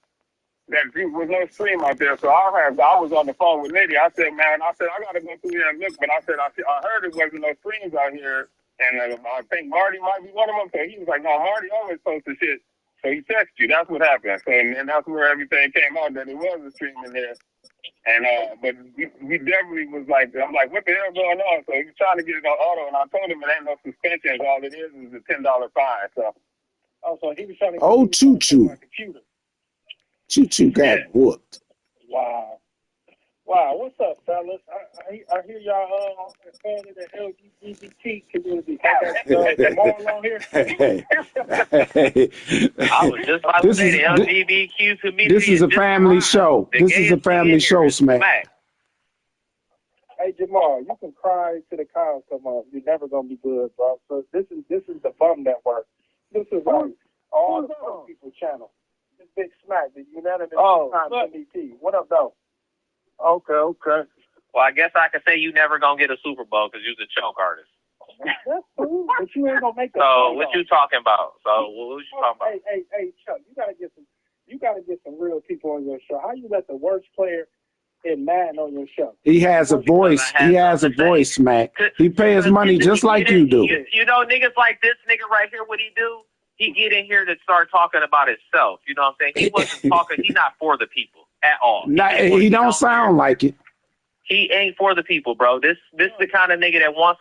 that there was no stream out there. So I was on the phone with Liddy. I said, man, I got to go through here and look. But I said, I heard there wasn't no streams out here. And I think Marty might be one of them. So he was like, no, Marty always posts the shit. So he texted you. That's what happened. So and that's where everything came out, that it was a stream in there. And but we definitely was like, I'm like, what the hell going on? So he was trying to get it on auto, and I told him it ain't no suspension. All it is a $10 fine. So he was trying to. Oh, Choo Choo. Computer. Choo Choo got whooped. Wow. What's up, fellas? I hear y'all fan of the LGBT community. More along here. I was just about to say the LGBTQ community. This is a family show. This is a family show, Smack. Hey Jamal, you can cry to the cows come up. You're never gonna be good, bro. So this is the Bum Network. This is like all the people channel. This Big Smack, the unanimous MVP. What up, though? Okay. Well, I guess I could say you never gonna get a Super Bowl because you're the choke artist. That's cool, but you ain't gonna make the. So what you talking about? So what you talking about? Hey, Chuck, you gotta get some real people on your show. How you let the worst player in Madden on your show? He has a voice. He has a voice, Smack. He pays money just like you do. You know, niggas like this nigga right here, what he do? He get in here to start talking about himself. You know what I'm saying? He wasn't talking. He's not for the people at all. He don't sound like it. He ain't for the people, bro. This the kind of nigga that wants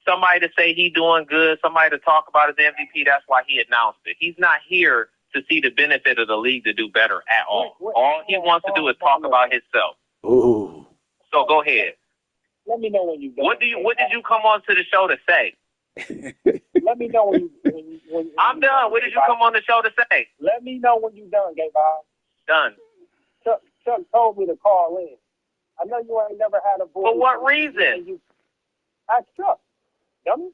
somebody to say he doing good, somebody to talk about his MVP. That's why he announced it. He's not here to see the benefit of the league to do better at all. All he wants to do is talk about himself. Ooh. So go ahead. Let me know when you done. What did you come on to the show to say? Let me know when you I'm done. What did you come on the show to say? Let me know when you done, Gay Bob. Done. Chuck told me to call in. I know you ain't never had a voice. For what reason? Ask Chuck. Dummy.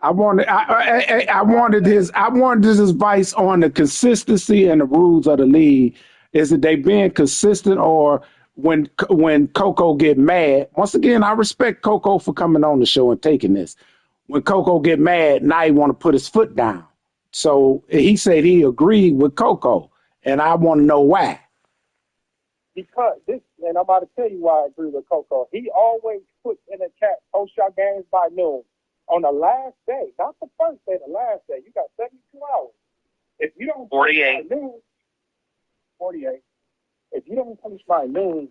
I wanted his advice on the consistency and the rules of the league. Is it they being consistent, or when Coco get mad? Once again, I respect Coco for coming on the show and taking this. When Coco get mad, now he want to put his foot down. So he said he agreed with Coco, and I want to know why. Because and I'm about to tell you why I agree with Coco. He always puts in the chat, post your games by noon. On the last day, not the first day, the last day. You got 72 hours. If you don't 48. by noon, 48. If you don't finish by noon,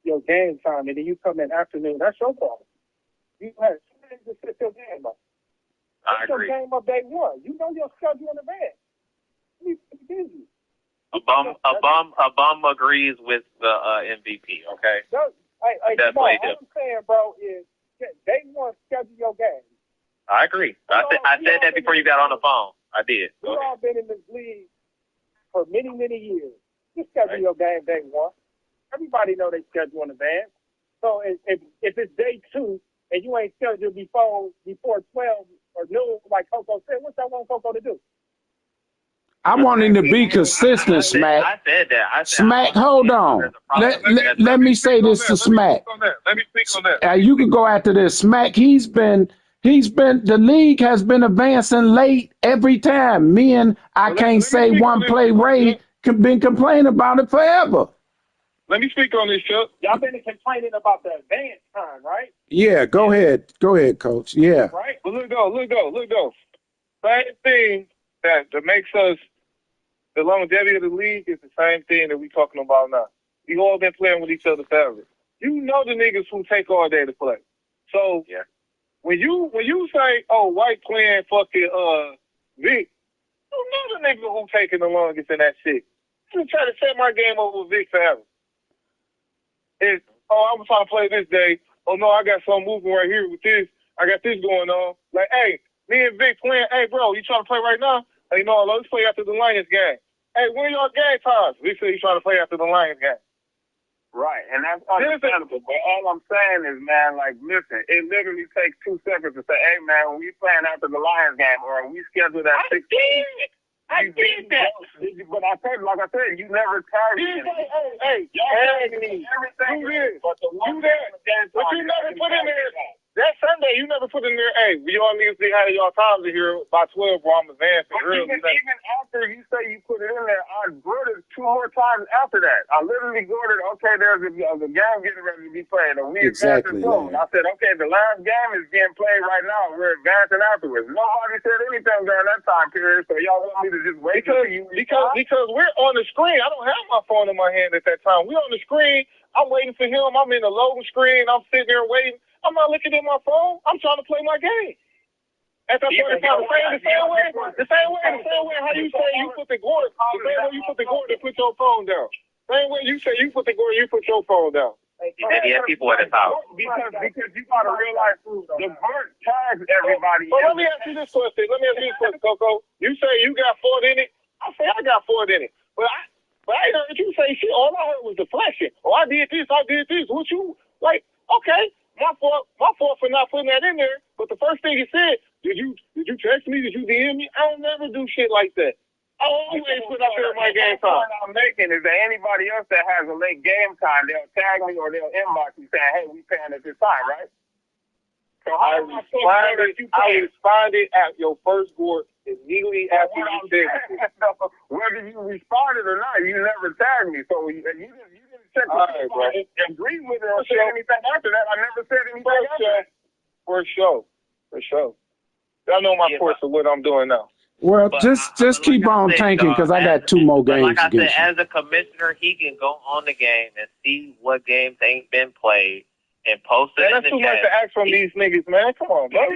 your game time, and then you come in afternoon, that's your fault. You had 2 days to set your game up. I agree. Your game up day one. You know your schedule in advance. You busy. A bum agrees with the MVP. Okay. That's what he All I'm saying, bro, is day one schedule your game. I agree. I said that before you got on the phone. I did. We've all been in this league for many, many years. You schedule your game day one. Everybody know they schedule in advance. So if it's day 2 and you ain't scheduled before 12 or noon, like Coco said, what y'all want Coco to do? I want him to be consistent, Smack. I said that. Smack, hold on. Let me say this to Smack. Let me speak on that. You can go after this. Smack, the league has been advancing late every time. Me and I can't say one play Ray been complaining about it forever. Let me speak on this, Chuck. Y'all been complaining about the advance time, right? Yeah, go ahead. Go ahead, Coach. Yeah. Right? But look though. Same thing that makes us the longevity of the league is the same thing that we talking about now. We all been playing with each other forever. You know the niggas who take all day to play. So yeah. When you say, oh, White playing fucking Vic, you know the nigga who taking the longest in that shit. I'm trying to set my game over with Vic forever. I'm trying to play this day. Oh no, I got some moving right here with this. I got this going on. Like, hey, me and Vic playing. Hey, bro, you trying to play right now? Hey, no, let's play after the Lions game. Hey, when y'all game times? Vic said he's trying to play after the Lions game. Right, and that's understandable. But all I'm saying is, man, like, listen, it literally takes 2 seconds to say, hey, man, when we playing after the Lions game or we schedule that 6. I did that. But I said, like I said, you never tagged me. Hey, tagged me. Everything. But you never put in there. That Sunday, you never put in there, hey, y'all need to see how y'all times are here by 12 or I'm advancing. Even after you say you put it in there, I wrote it 2 more times after that. I literally wrote it, okay, there's a game getting ready to be played. And we exactly. I said, okay, the last game is getting played right now. We're advancing afterwards. Nobody said anything during that time period, so y'all want me to just wait because we're on the screen. I don't have my phone in my hand at that time. We're on the screen. I'm waiting for him. I'm in the loading screen. I'm sitting there waiting. I'm not looking at my phone. I'm trying to play my game. At that point in time, the same way how you say you put the gourd, the same way you put the gourd to put your phone down. Same way you say you put the gourd, you put your phone down. He said he had people at his house. Because you gotta realize the bird tags everybody. But let me ask you this question, Coco. You say you got 4 in it. I say I got 4 in it. But I heard you say shit. All I heard was deflection. Oh, I did this. What you like? Okay. My fault for not putting that in there. But the first thing he said, did you text me? Did you DM me? I don't never do shit like that. I always put out there my game time. The point I'm making is that anybody else that has a late game time, they'll tag me or they'll inbox me saying, hey, we paying at this time, right? So I responded at your first board immediately after you said it. Whether you responded or not, you never tagged me. So you didn't check agree with it or say anything after that. I never said anything after that. For sure. Y'all know my course of what I'm doing now. Well, just keep on tanking because I got 2 more games. Like I said, as a commissioner, he can go on the game and see what games ain't been played and post it in the chat. That's too much to ask from these niggas, man. Come on, bro.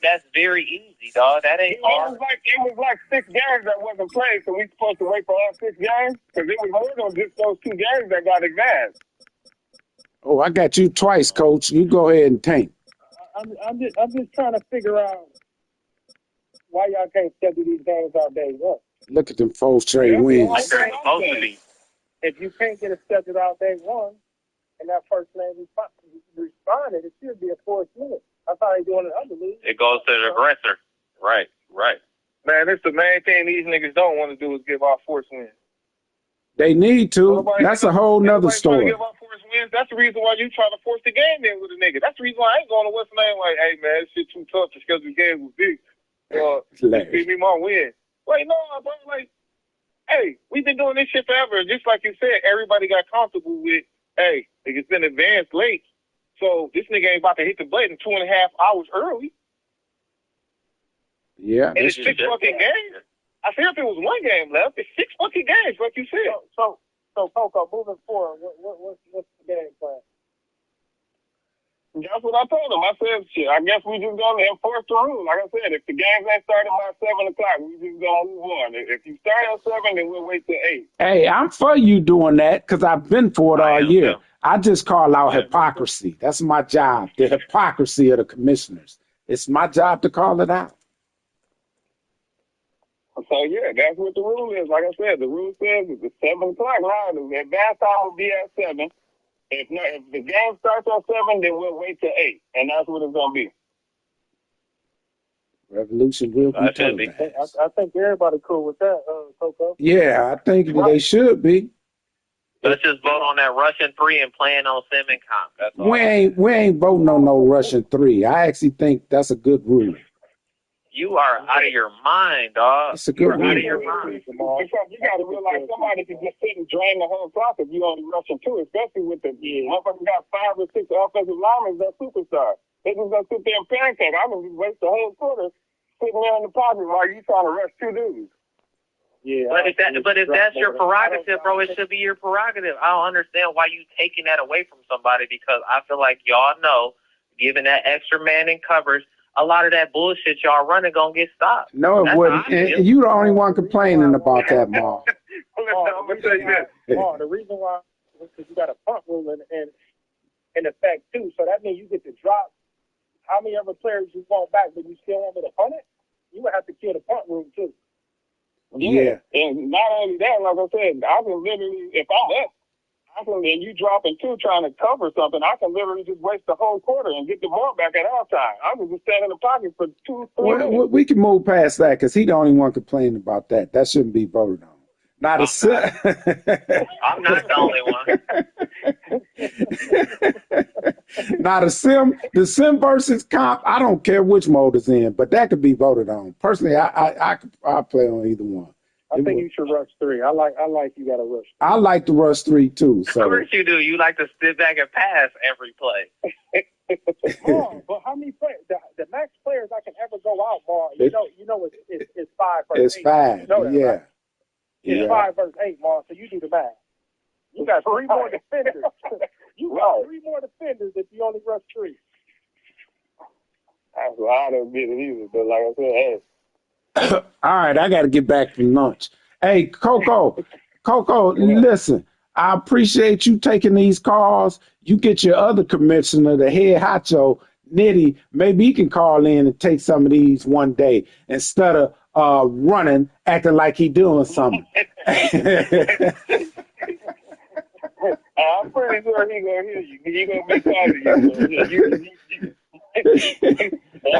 That's very easy, dog. That ain't hard. It was like 6 games that wasn't played, so we supposed to wait for all 6 games? Because it was more than just those 2 games that got advanced. Oh, I got you twice, Coach. You go ahead and tank. I'm just trying to figure out why y'all can't schedule these games out day one. Look at them 4 straight wins. Like they're supposed to be. If you can't get a schedule out day one, and that first name responded, it should be a forced win. That's how they doing it in other leagues. It goes to the aggressor. Right. Man, that's the main thing these niggas don't want to do is give out forced wins. They need to. That's a whole nother story. Give out forced wins. That's the reason why you try to force the game in with a nigga. That's the reason why I ain't going to what's the name like, hey, man, this shit too tough to schedule games with Big. Give me my win. Wait, no, bro. Like, hey, we've been doing this shit forever. Just like you said, everybody got comfortable with, hey, it's been advanced late. So this nigga ain't about to hit the button 2.5 hours early. Yeah. And it's 6 fucking games. I said if it was one game left, it's 6 fucking games, like you said. So Coco, moving forward, what's the game plan? That's what I told him. I said, shit, I guess we just gonna enforce the rule. Like I said, if the games ain't started by 7 o'clock, we just gonna move on. If you start at 7, then we'll wait till 8. Hey, I'm for you doing that because I've been for it all year. Too. I just call out hypocrisy. That's my job, the hypocrisy of the commissioners. It's my job to call it out. So, yeah, that's what the rule is. Like I said, the rule says it's 7 o'clock now. The advance time will be at 7. If the game starts at 7, then we'll wait till 8. And that's what it's going to be. Revolution will be televised. I think everybody cool with that, Coco. Yeah, I think they should be. Let's just vote on that Russian 3 and playing on Sim and Comp. That's all. We ain't voting on no Russian 3. I actually think that's a good rule. You are out of your mind, dog. It's a good You're rule. out of your mind. Because you got to realize somebody can just sit and drain the whole clock if you only rushing 2, especially with the motherfuckers got 5 or 6 offensive linemen that superstars. They just gonna sit there and pancake. I can just waste the whole quarter sitting there in the pocket while you trying to rush 2 dudes. Yeah. But if that's your prerogative, bro, it should be your prerogative. I don't understand why you taking that away from somebody because I feel like y'all know, given that extra man in coverage, a lot of that bullshit y'all running gonna get stopped. No, it wouldn't. And you the only one complaining about that, Ma. I'm gonna tell you this. The reason why is because you got a punt rule in effect too. So that means you get to drop how many other players you want back, but you still want me to punt it. You would have to kill the punt rule too. Yeah. And not only that, like I said, I can literally, if I'm up, and you dropping 2 trying to cover something, I can literally just waste the whole quarter and get the ball back at halftime. I can just stand in the pocket for 2-3 minutes. We can move past that because he the only one complaining about that. That shouldn't be voted on. Not a sim. I'm not the only one. Not a sim. The sim versus comp. I don't care which mode it's in, but that could be voted on. Personally, I play on either one. I think you should rush 3. I like you got to rush 3. I like to rush 3 too. So. Of course you do. You like to sit back and pass every play. But how many players? The max players I can ever go out, Mar. You know, it's 5 versus 8. It's 5. You know that, yeah. Right? It's 5 versus 8, Mar. So you do the math. You got 3 more defenders. You got 3 more defenders if you only rush 3. I don't get it either, but like I said, hey. All right, I got to get back from lunch. Hey, Coco, listen, I appreciate you taking these calls. You get your other commissioner, the head honcho, Nitty. Maybe he can call in and take some of these one day instead of running, acting like he doing something. I'm pretty sure he gonna hear you. He gonna be calling you.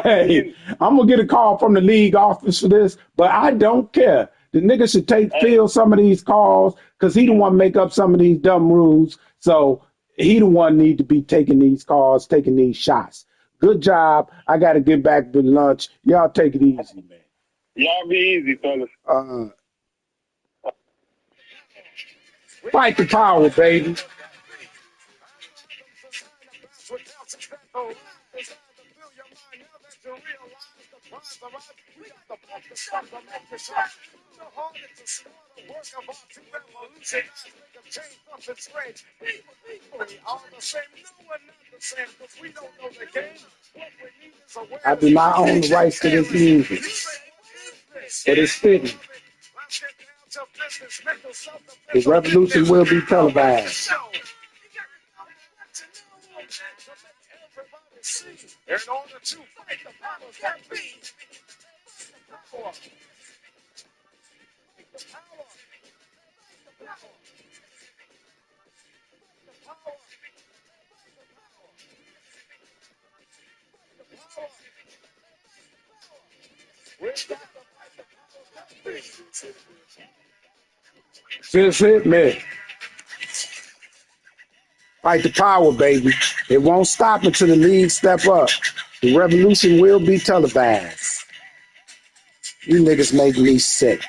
Hey, I'm gonna get a call from the league office for this, but I don't care. The nigga should field some of these calls because he the one make up some of these dumb rules. So he the one need to be taking these calls, taking these shots. Good job. I got to get back to lunch. Y'all take it easy, man. Y'all be easy, fellas. Fight the power, baby. I do not own the rights to this music, but it's fitting. The revolution will be televised. In order to fight the powers that be, power. Just hit me. Fight the power, baby. It won't stop until the league step up. The revolution will be televised. You niggas make me sick.